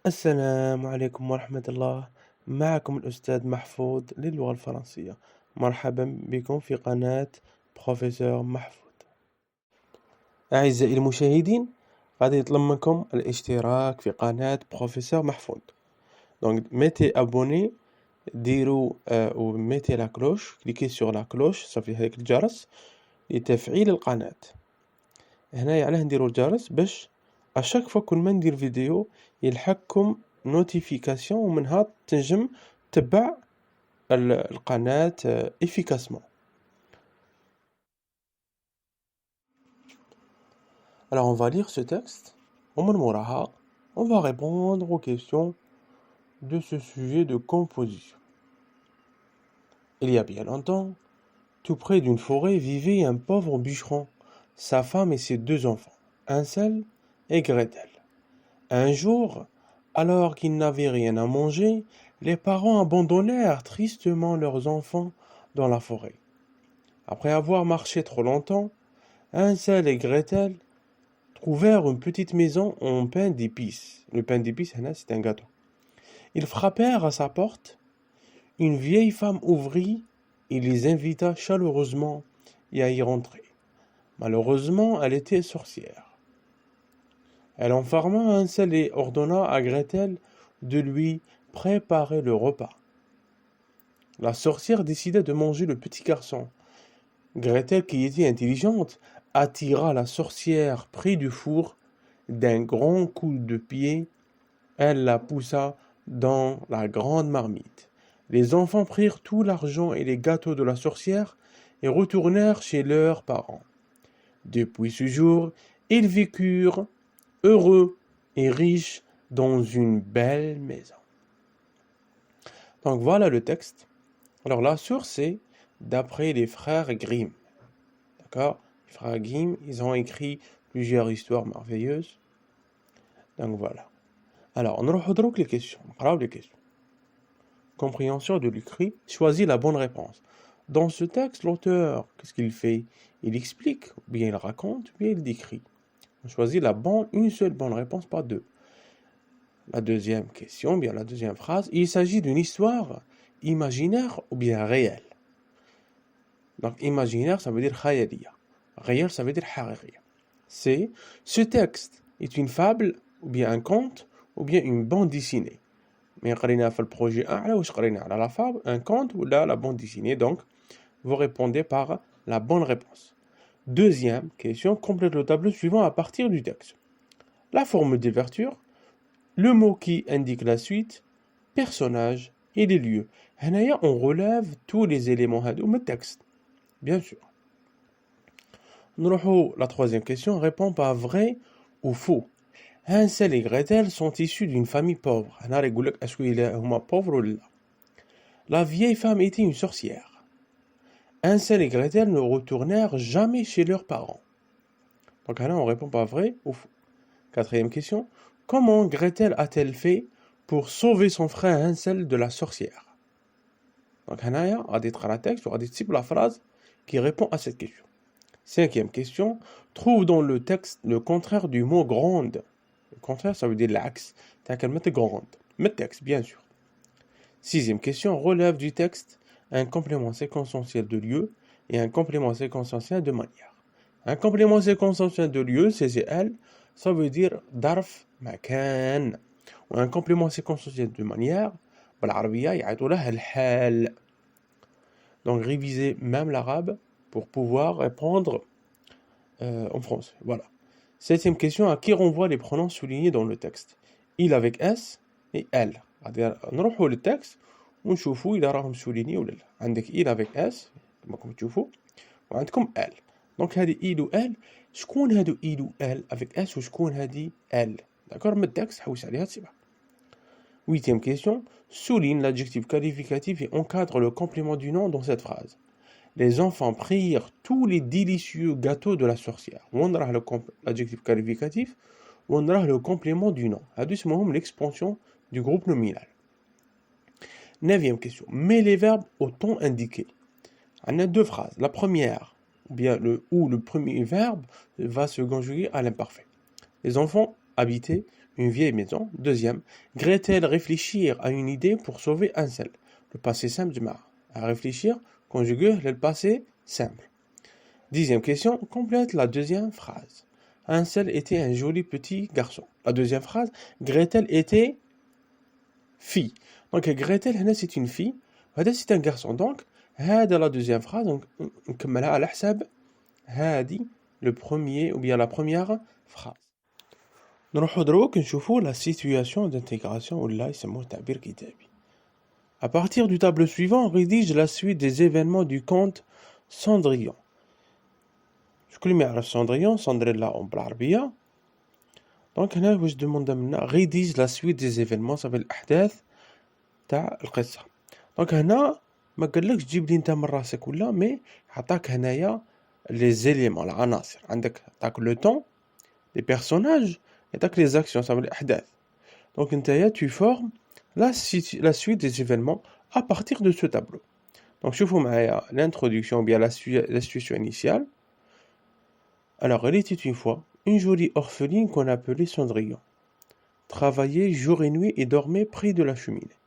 السلام عليكم ورحمة الله. معكم الأستاذ محفوظ للغة الفرنسية. مرحبا بكم في قناة بروفيسور محفوظ. أعزائي المشاهدين، غادي يطلب منكم الاشتراك في قناة بروفيسور محفوظ. دونك ميتي ابوني، ديروا وميتي لا كلوش، كليكي سور لا كلوش، صافي هذاك الجرس لتفعيل القناة. هنايا علاه نديروا الجرس باش اشاك فوا كل ما ندير فيديو يلحقكم نوتيفيكاسيون، ومنها تنجم تبع القناة efficacement. Alors on va lire ce texte. ومن موراها on va répondre aux questions de ce sujet de composition. Il y a bien longtemps, tout près d'une forêt vivait un pauvre bûcheron, sa femme et ses 2 enfants, Hansel et Gretel. Un jour, alors qu'ils n'avaient rien à manger, les parents abandonnèrent tristement leurs enfants dans la forêt. Après avoir marché trop longtemps, Hansel et Gretel trouvèrent une petite maison en pain d'épices. Le pain d'épices, c'est un gâteau. Ils frappèrent à sa porte. Une vieille femme ouvrit et les invita chaleureusement à y rentrer. Malheureusement, elle était sorcière. Elle enferma Hansel et ordonna à Gretel de lui préparer le repas. La sorcière décida de manger le petit garçon. Gretel, qui était intelligente, attira la sorcière près du four. D'un grand coup de pied, elle la poussa dans la grande marmite. Les enfants prirent tout l'argent et les gâteaux de la sorcière et retournèrent chez leurs parents. Depuis ce jour, ils vécurent heureux et riches dans une belle maison. Donc voilà le texte. Alors la source, c'est d'après les frères Grimm. D'accord? Les frères Grimm, ils ont écrit plusieurs histoires merveilleuses. Donc voilà. Alors, on reprend les questions. Les questions. Compréhension de l'écrit. Choisis la bonne réponse. Dans ce texte, l'auteur, qu'est-ce qu'il fait? Il explique, ou bien il raconte, ou bien il décrit. On choisit une seule bonne réponse, pas deux. La deuxième question, bien la deuxième phrase, il s'agit d'une histoire imaginaire ou bien réelle. Donc imaginaire, ça veut dire khayaliya. Réel, ça veut dire haqiqiya. C'est ce texte est une fable ou bien un conte ou bien une bande dessinée. Mais قرينا في البروجي أعلى واش قرينا على la fable, un conte ou la bande dessinée. Donc vous répondez par la bonne réponse. Deuxième question, complète le tableau suivant à partir du texte. La forme d'ouverture, le mot qui indique la suite, personnage et les lieux. هنايا on relève tous les éléments هادو من texte. Bien sûr. La troisième question, répond par vrai ou faux. Hansel et Gretel sont issus d'une famille pauvre. Est-ce qu'ils sont pauvres ou là? La vieille femme était une sorcière. Hansel et Gretel ne retournèrent jamais chez leurs parents. Donc là, on répond par vrai ou faux. Quatrième question, comment Gretel a-t-elle fait pour sauver son frère Hansel de la sorcière? Donc là, on va lire le texte, on va lire la phrase qui répond à cette question. Cinquième question, trouve dans le texte le contraire du mot grande. Le contraire, ça veut dire l'axe. T'as qu'à mettre grande. Mais texte, bien sûr. Sixième question, relève du texte un complément séquentiel de lieu et un complément séquentiel de manière. Un complément séquentiel de lieu, c'est elle, ça veut dire darf makan. Ou un complément séquentiel de manière, بالعربية يعيطوا له الحال. Donc révisez même l'arabe pour pouvoir répondre en français. Voilà. Septième question, à qui renvoient les pronoms soulignés dans le texte? Il avec S et elle. نروحوا للتكست ونشوفوا إذا راهم soulignés ولا لا. عندك il avec S كما راكم تشوفوا وعندكم elle. Donc هذه il و elle. شكون هادو il و elle avec S وشكون هذه elle. D'accord? من التكست حوس عليها تسيبها. Huitième question, souligne l'adjectif qualificatif et encadre le complément du nom dans cette phrase. Les enfants prirent tous les délicieux gâteaux de la sorcière. On a l'adjectif qualificatif, on a le complément du nom. C'est l'expansion du groupe nominal. Neuvième question. Mets les verbes au ton indiqué. On a deux phrases. La première, bien le premier verbe va se conjuguer à l'imparfait. Les enfants habitaient une vieille maison. Deuxième, Gretel réfléchir à une idée pour sauver Hansel. Le passé simple du mara. À réfléchir, conjuguer le passé simple. Dixième question, complète la deuxième phrase. Hansel était un joli petit garçon. La deuxième phrase, Gretel était fille. Donc Gretel, c'est une fille. هذا c'est un garçon. Donc, هذا la deuxième phrase. Donc, نكملها على حساب هذه le premier ou bien la première phrase. نروحوا دروك نشوفوا la situation d'intégration ولا يسموه تعبير كتابي. À partir du tableau suivant, on rédige la suite des événements du conte Cendrillon. شكون اللي ما يعرف Cendrillon سندريلا بالعربية. دونك هنا واش demande منا rédige la suite des événements صافي الأحداث تاع القصة. دونك هنا ما قالكش جيب لي انت من راسك ولا مي عطاك هنايا لي زيليمون العناصر. عندك عطاك لو طون لي بيرسوناج عطاك لي زاكسيون صافي الأحداث. دونك نتايا tu formes la suite des événements à partir de ce tableau. Donc شوفوا معايا l'introduction ou bien la situation initiale. Alors, il était une fois une jolie orpheline qu'on appelait Cendrillon. Travaillait jour et nuit et dormait près de la cheminée.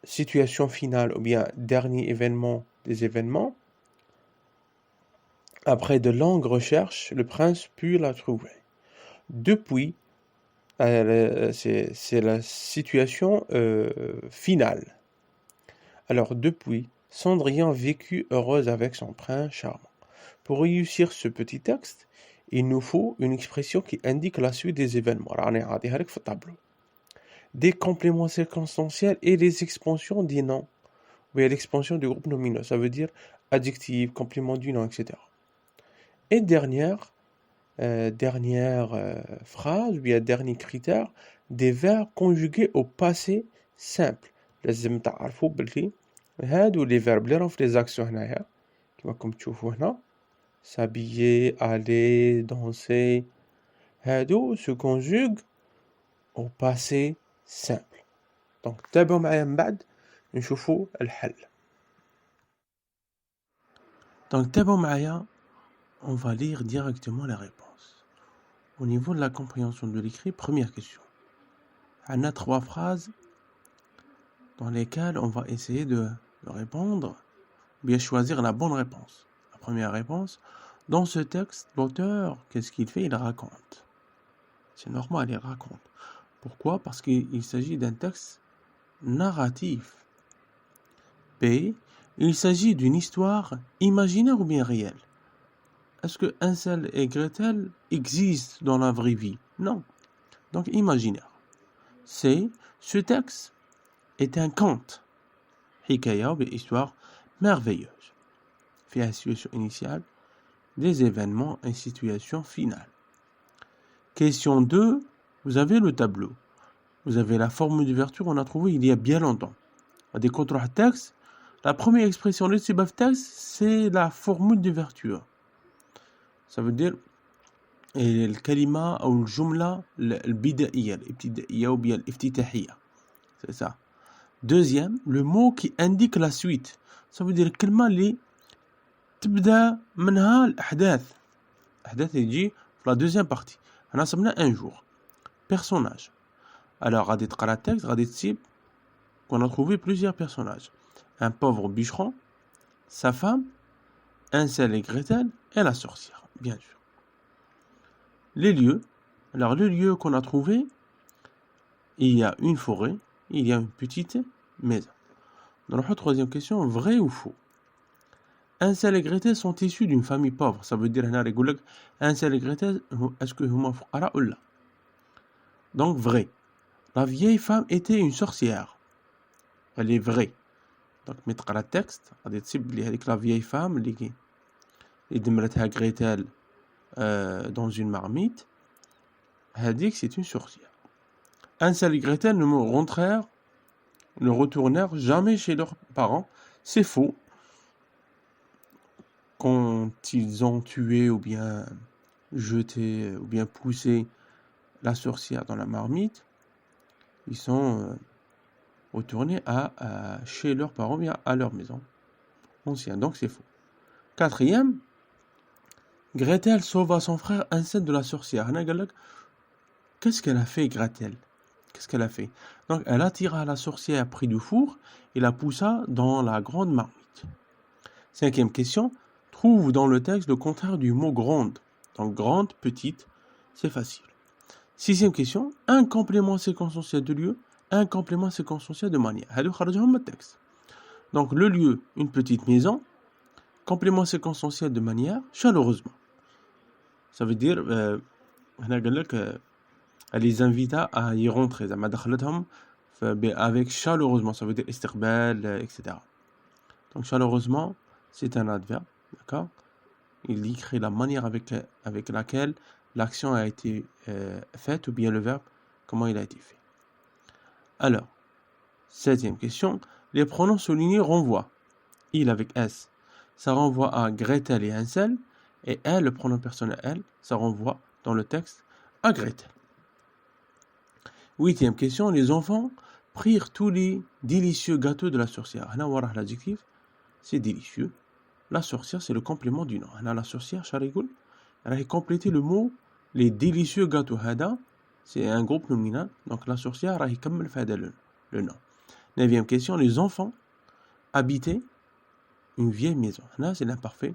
Situation finale ou bien dernier événement des événements. Après de longues recherches, le prince put la trouver. Depuis, c'est la situation finale. Alors depuis, Cendrillon vécut heureuse avec son prince charmant. Pour réussir ce petit texte, il nous faut une expression qui indique la suite des événements. Des compléments circonstanciels et les expansions des noms. Oui, l'expansion du groupe nominaux, ça veut dire adjectif, complément du nom, etc. Et dernière phrase, ou bien dernier critère, des verbes conjugués au passé simple. لازم تعرفوا بلي هادو les verbes اللي راهم في les actions هنايا كما راكم تشوفوا هنا s'habiller, aller, danser, هادو se conjuguent au passé simple. Donc تابعوا معايا من بعد نشوفوا الحل. Donc تابعوا معايا, on va lire directement les réponses. Au niveau de la compréhension de l'écrit, première question. On a 3 phrases dans lesquelles on va essayer de répondre, bien choisir la bonne réponse. La première réponse, dans ce texte, l'auteur, qu'est-ce qu'il fait? Il raconte. C'est normal, il raconte. Pourquoi? Parce qu'il s'agit d'un texte narratif. B. Il s'agit d'une histoire imaginaire ou bien réelle. Est-ce que Hansel et Gretel existent dans la vraie vie? Non. Donc imaginaire. C. Ce texte est un conte. Hikaya ou bien histoire merveilleuse. Fait la situation initiale, des événements et situation finale. Question 2. Vous avez le tableau. Vous avez la formule d'ouverture, on a trouvé il y a bien longtemps. Des contrôles texte. La première expression de ce texte, c'est la formule d'ouverture. Ça veut dire الكلمة أو الجملة البدائية الابتدائية ou bien الافتتاحية. C'est ça. Deuxième, le mot qui indique la suite. Ça veut dire الكلمة اللي تبدأ منها الأحداث. الأحداث اللي تجي في la deuxième partie. هنا صبنا un jour. Personnage. Alors, غادي تقرا التكست غادي تسيب qu'on a trouvé plusieurs personnages. Un pauvre bûcheron, sa femme, Hansel et Gretel et la sorcière, bien sûr. Les lieux. Alors, le lieu qu'on a trouvé, il y a une forêt, il y a une petite maison. Dans la troisième question, vrai ou faux? Hansel et Gretel sont issus d'une famille pauvre. Ça veut dire, Hansel et Gretel, est-ce que huma fuqara ou la? Donc, vrai. La vieille femme était une sorcière. Elle est vraie. Donc, mettre le texte, avec la vieille femme, qui دمرتها Gretel dans une marmite, elle dit que c'est une sorcière. Hansel et Gretel ne retournèrent jamais chez leurs parents. C'est faux. Quand ils ont tué ou bien jeté ou bien poussé la sorcière dans la marmite, ils sont retournés chez leurs parents, bien à leur maison ancienne. Donc c'est faux. Quatrième, Gretel sauva son frère Hansel de la sorcière. Qu'est-ce qu'elle a fait, Gretel? Qu'est-ce qu'elle a fait? Donc, elle attira la sorcière près du four et la poussa dans la grande marmite. 5e question. Trouve dans le texte le contraire du mot grande. Donc, grande, petite, c'est facile. 6e question. Un complément séquentiel de lieu, un complément séquentiel de manière. هادو خرجهم من التكست. Donc, le lieu, une petite maison. Complément séquentiel de manière, chaleureusement. Ça veut dire, هنا قال لك, elle les invita à y rentrer. زعما دخلتهم avec chaleureusement, ça veut dire استقبال, etc. Donc chaleureusement, c'est un adverbe, d'accord? Il décrit la manière avec laquelle l'action a été faite, ou bien le verbe, comment il a été fait. Alors, 7e question, les pronoms soulignés renvoient. Il avec S, ça renvoie à Gretel et Hansel, et elle, le pronom personnel elle, ça renvoie dans le texte à Gretel. 8e question, les enfants prirent tous les délicieux gâteaux de la sorcière. Là, on voit l'adjectif, c'est délicieux. La sorcière, c'est le complément du nom. Là, la sorcière, Charigul, elle a complété le mot les délicieux gâteaux. Hada, c'est un groupe nominal. Donc, la sorcière, elle a fait le nom. 9e question, les enfants habitaient une vieille maison. Là, c'est l'imparfait.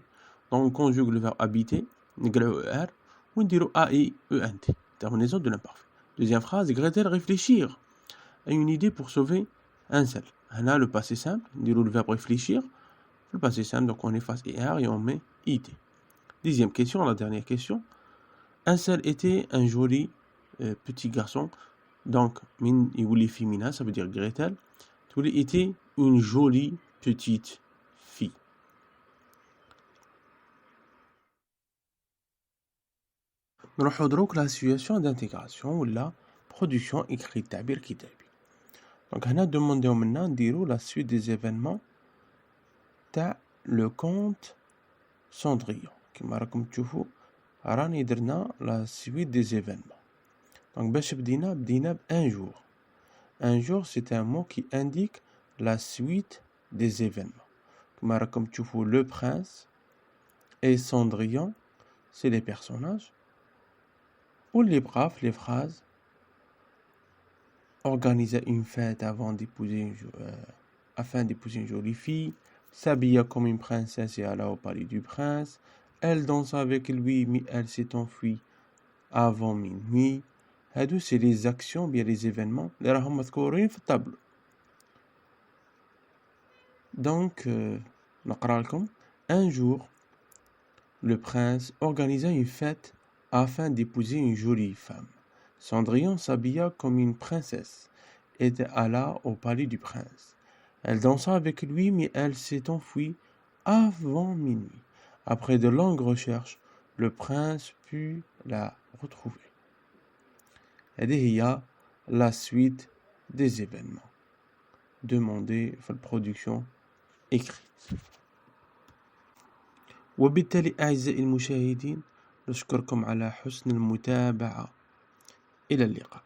Donc, on conjugue le verbe habiter, ER, ou on dit AIENT, terminaison de l'imparfait. Deuxième phrase, Gretel réfléchir à une idée pour sauver Hansel. Là, le passé simple, on dit le verbe réfléchir. Le passé simple, donc on efface ER et on met IT. 10e question, la dernière question. Hansel était un joli petit garçon. Donc, min يولي féminin, ça veut dire Gretel. Tuli était une jolie petite fille. نروحو دروك la situation d'intégration ou la production écrite تعبير كتابي. Donc هنا demandéو منا نديرو la suite des événements تاع le conte Cendrillon. كما راكم تشوفوا راني درنا la suite des événements. Donc باش بدينا ب un jour. Un jour c'est un mot qui indique la suite des événements. كما راكم تشوفوا le prince et Cendrillon c'est les personnages. Ou les braves, les phrases. Organiser une fête afin d'épouser une jolie fille. S'habilla comme une princesse et alla au palais du prince. Elle dansa avec lui, mais elle s'est enfuie avant minuit. هادو c'est les actions, bien les événements اللي راهم مذكورين في الطابلو. Donc, نقرأ لكم. Un jour, le prince organisa une fête afin d'épouser une jolie femme. Cendrillon s'habilla comme une princesse et alla au palais du prince. Elle dansa avec lui, mais elle s'est enfuie avant minuit. Après de longues recherches, le prince put la retrouver. هذه هي la suite des événements. Demandez في البرودكشن écrite. وبالتالي أعزائي المشاهدين نشكركم على حسن المتابعة. إلى اللقاء.